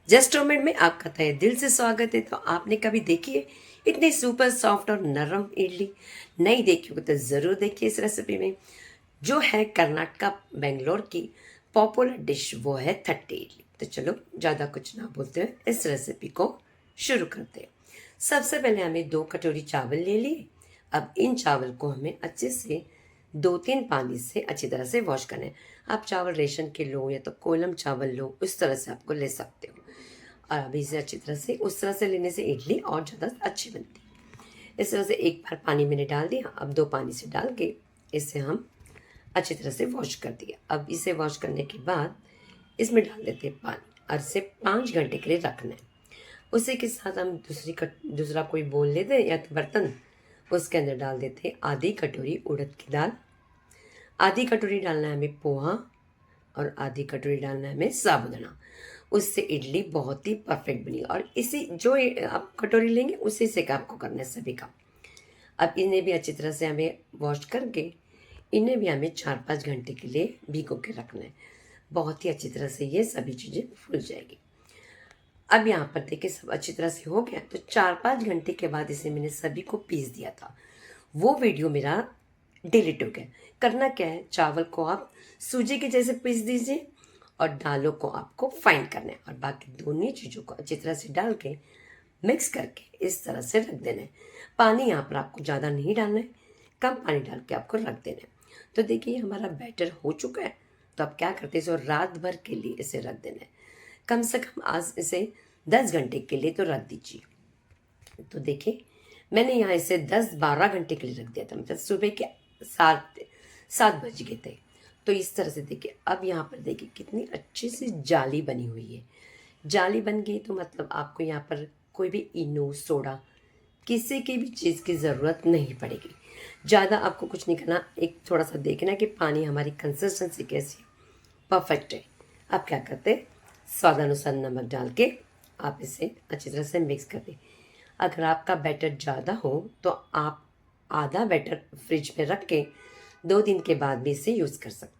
Just moment में आपका तहे दिल से स्वागत है। तो आपने कभी देखी है इतनी सुपर सॉफ्ट और नरम इडली? नहीं देखी हो तो ज़रूर देखिए इस रेसिपी में। जो है कर्नाटका बेंगलोर की पॉपुलर डिश, वो है थट्टे इडली। तो चलो ज़्यादा कुछ ना बोलते हुए इस रेसिपी को शुरू करते हैं। सबसे पहले हमें 2 कटोरी चावल ले लिए। अब इन चावल को हमें अच्छे से 2-3 पानी से अच्छी तरह से वॉश करना है। आप चावल रेशन के लो या तो कोलम चावल लो, उस तरह से आपको ले सकते हो। और अभी इसे अच्छी तरह से उस तरह से लेने से इडली और ज़्यादा अच्छी बनती है। इस तरह से एक बार पानी मैंने डाल दिया, अब 2 पानी से डाल के इसे हम अच्छी तरह से वॉश कर दिया। अब इसे वॉश करने के बाद इसमें डाल देते हैं पानी और इसे 5 घंटे के लिए रखना है। उसी के साथ हम दूसरा कोई बोल लेते हैं या तो बर्तन, उसके अंदर डाल देते हैं आधी कटोरी उड़द की दाल, आधी कटोरी डालना है हमें पोहा और आधी कटोरी डालना है हमें साबुदाना। उससे इडली बहुत ही परफेक्ट बनी। और इसी जो आप कटोरी लेंगे उसी से का आपको करना है सभी का। अब इन्हें भी अच्छी तरह से हमें वॉश करके इन्हें भी हमें 4-5 घंटे के लिए भिगो के रखना है। बहुत ही अच्छी तरह से ये सभी चीज़ें फूल जाएगी। अब यहाँ पर देखिए सब अच्छी तरह से हो गया। तो 4-5 घंटे के बाद इसे मैंने सभी को पीस दिया था। वो वीडियो मेरा डिलीट हो गया। करना क्या है, चावल को आप सूजी के जैसे पीस दीजिए और दालों को आपको फाइन करना है और बाकी दोनों चीज़ों को अच्छी तरह से डाल के मिक्स करके इस तरह से रख देना है। पानी यहाँ पर आपको ज़्यादा नहीं डालना है, कम पानी डाल के आपको रख देना है। तो देखिए हमारा बैटर हो चुका है। तो आप क्या करते हैं, इसे रात भर के लिए इसे रख देना है। कम से कम आज इसे 10 घंटे के लिए तो रख दीजिए। तो देखिए मैंने यहाँ इसे 10-12 घंटे के लिए रख दिया था, मतलब सुबह के 7 बज गए थे। तो इस तरह से देखिए अब यहाँ पर देखिए कितनी अच्छी सी जाली बनी हुई है। जाली बन गई तो मतलब आपको यहाँ पर कोई भी इनो सोडा किसी की भी चीज़ की ज़रूरत नहीं पड़ेगी। ज़्यादा आपको कुछ नहीं करना, एक थोड़ा सा देखना कि पानी हमारी कंसिस्टेंसी कैसी है, परफेक्ट है। आप क्या करते हैं, स्वादानुसार नमक डाल के आप इसे अच्छी तरह से मिक्स कर दें। अगर आपका बैटर ज़्यादा हो तो आप आधा बैटर फ्रिज में रख के 2 दिन के बाद भी इसे यूज़ कर सकते हैं।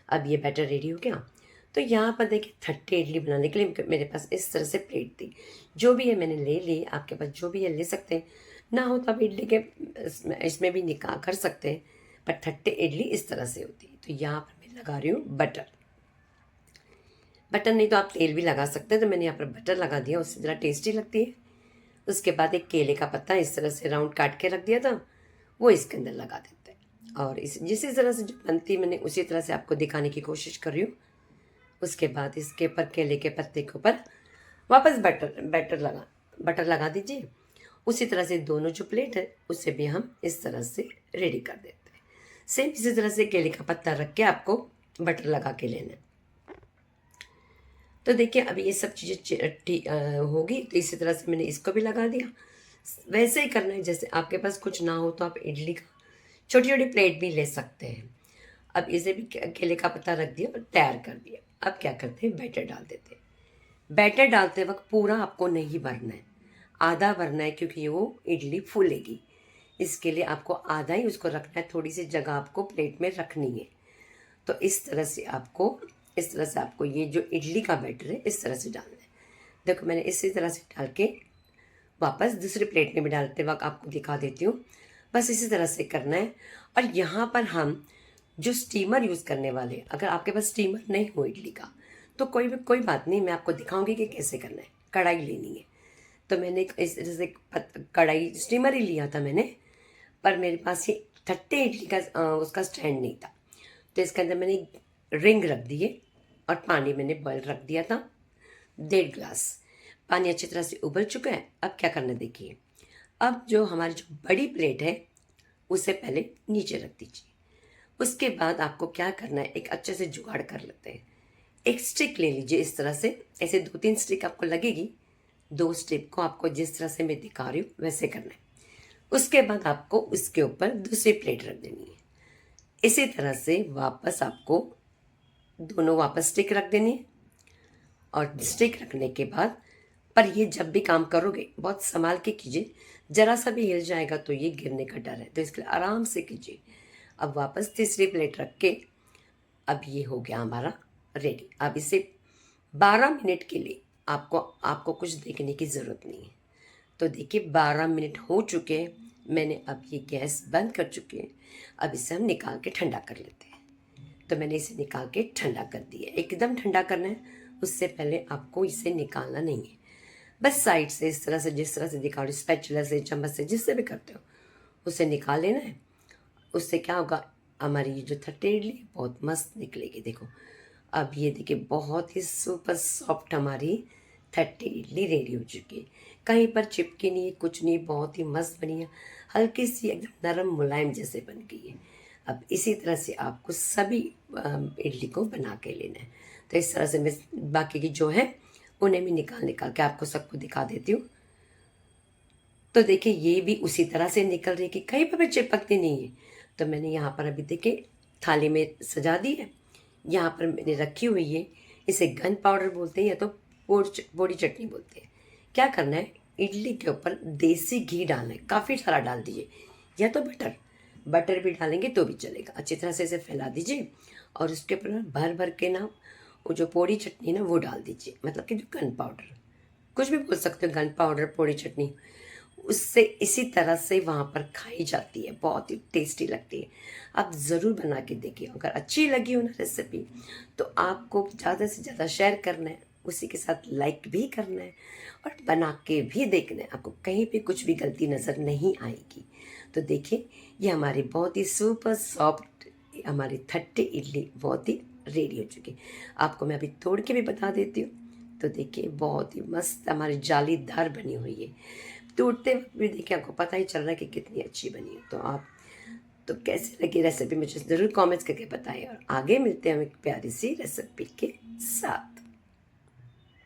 अब ये बैटर रेडी हो गया। तो यहाँ पर देखिए थट्टे इडली बनाने के लिए मेरे पास इस तरह से प्लेट थी। जो भी है मैंने ले ली, आपके पास जो भी है ले सकते हैं। ना हो तो आप इडली के इसमें भी निकाह कर सकते हैं, पर थट्टे इडली इस तरह से होती है। तो यहाँ पर मैं लगा रही हूँ बटर। बटर नहीं तो आप तेल भी लगा सकते हैं, तो मैंने यहाँ पर बटर लगा दिया, उससे ज़रा टेस्टी लगती है। उसके बाद एक केले का पत्ता इस तरह से राउंड काट के रख दिया था, वो इसके अंदर लगा देते हैं। और इस जिस तरह से जो बनती मैंने उसी तरह से आपको दिखाने की कोशिश कर रही हूँ। उसके बाद इसके ऊपर केले के पत्ते के ऊपर वापस बटर लगा दीजिए। उसी तरह से दोनों जो प्लेट है उसे भी हम इस तरह से रेडी कर देते हैं। सेम इसी तरह से केले का पत्ता रख के आपको बटर लगा के लेना है। तो देखिए अभी ये सब चीज़ें होगी, तो इसी तरह से मैंने इसको भी लगा दिया। वैसे ही करना है जैसे आपके पास कुछ ना हो तो आप इडली का छोटी छोटी प्लेट भी ले सकते हैं। अब इसे भी केले का पत्ता रख दिया और तैयार कर दिया। अब क्या करते हैं, बैटर डाल देते हैं। बैटर डालते वक्त पूरा आपको नहीं भरना है, आधा भरना है, क्योंकि वो इडली फूलेगी। इसके लिए आपको आधा ही उसको रखना है, थोड़ी सी जगह आपको प्लेट में रखनी है। तो इस तरह से आपको ये जो इडली का बैटर है इस तरह से डालना है। देखो मैंने इसी तरह से डाल के वापस दूसरी प्लेट में भी डालते वक्त आपको दिखा देती हूँ। बस इसी तरह से करना है। और यहाँ पर हम जो स्टीमर यूज़ करने वाले हैं, अगर आपके पास स्टीमर नहीं हो इडली का तो कोई बात नहीं, मैं आपको दिखाऊंगी कि कैसे करना है। कढ़ाई लेनी है। तो मैंने इस तरह से कढ़ाई स्टीमर ही लिया था मैंने, पर मेरे पास ये थट्टे इडली का उसका स्टैंड नहीं था। तो इसके अंदर मैंने रिंग रख दिए और पानी मैंने बॉयल रख दिया था 1.5 गिलास। पानी अच्छी तरह से उबल चुका है। अब क्या करना देखिए, अब जो हमारी जो बड़ी प्लेट है उसे पहले नीचे रख दीजिए। उसके बाद आपको क्या करना है, एक अच्छे से जुगाड़ कर लेते हैं। एक स्टिक ले लीजिए इस तरह से, ऐसे 2-3 स्टिक आपको लगेगी। 2 स्टिक को आपको जिस तरह से मैं दिखा रही हूँ वैसे करना है। उसके बाद आपको उसके ऊपर दूसरी प्लेट रख देनी है। इसी तरह से वापस आपको दोनों वापस स्टिक रख देनी है। और स्टिक रखने के बाद, पर ये जब भी काम करोगे बहुत संभाल के कीजिए, जरा सा भी हिल जाएगा तो ये गिरने का डर है, तो इसके लिए आराम से कीजिए। अब वापस तीसरी प्लेट रख के, अब ये हो गया हमारा रेडी। अब इसे 12 मिनट के लिए आपको आपको कुछ देखने की ज़रूरत नहीं है। तो देखिए 12 मिनट हो चुके हैं, मैंने अब ये गैस बंद कर चुकी है। अब इसे हम निकाल के ठंडा कर लेते हैं। तो मैंने इसे निकाल के ठंडा कर दिया, एकदम ठंडा करना है। उससे पहले आपको इसे निकालना नहीं है, बस साइड से इस तरह से, जिस तरह से दिखा रही, स्पैचुला से, चम्मच से, जिससे भी करते हो उसे निकाल लेना है। उससे क्या होगा, हमारी ये जो थट्टी इडली बहुत मस्त निकलेगी। देखो अब ये देखिए बहुत ही सुपर सॉफ्ट हमारी थट्टी इडली रेडी हो चुकी है। कहीं पर चिपकी नहीं, कुछ नहीं, बहुत ही मस्त बनी है। हल्की सी एकदम नरम मुलायम जैसे बन गई है। अब इसी तरह से आपको सभी इडली को बना के लेना है। तो इस तरह से मैं बाकी की जो है उन्हें भी निकाल निकाल के आपको सबको दिखा देती हूँ। तो देखिए ये भी उसी तरह से निकल रही है कि कहीं पर भी चिपकती नहीं है। तो मैंने यहाँ पर अभी देखिए थाली में सजा दी है। यहाँ पर मैंने रखी हुई है, इसे गन पाउडर बोलते हैं या तो पोड़ी चटनी बोलते हैं। क्या करना है, इडली के ऊपर देसी घी डालना है, काफ़ी सारा डाल दीजिए, या तो बटर, बटर भी डालेंगे तो भी चलेगा। अच्छी तरह से इसे फैला दीजिए और उसके ऊपर भर भर के ना वो जो पोड़ी चटनी ना वो डाल दीजिए, मतलब कि जो गन पाउडर, कुछ भी बोल सकते हो, गन पाउडर, पोड़ी चटनी, उससे इसी तरह से वहाँ पर खाई जाती है, बहुत ही टेस्टी लगती है। आप ज़रूर बना के देखिए। अगर अच्छी लगी हो ना रेसिपी, तो आपको ज़्यादा से ज़्यादा शेयर करना है, उसी के साथ लाइक भी करना है और बना के भी देखना है। आपको कहीं पे कुछ भी गलती नज़र नहीं आएगी। तो देखिए ये हमारी बहुत ही सुपर सॉफ्ट हमारी थट्टी इडली बहुत ही रेडी हो चुकी है। आपको मैं अभी तोड़ के भी बता देती हूँ। तो देखिए बहुत ही मस्त हमारी जालीदार बनी हुई है। टूटते वक्त भी देखिए आपको पता ही चल रहा है कि कितनी अच्छी बनी है। तो आप तो कैसी लगी रेसिपी मुझे ज़रूर कमेंट्स करके बताएं और आगे मिलते हैं हम एक प्यारी सी रेसिपी के साथ।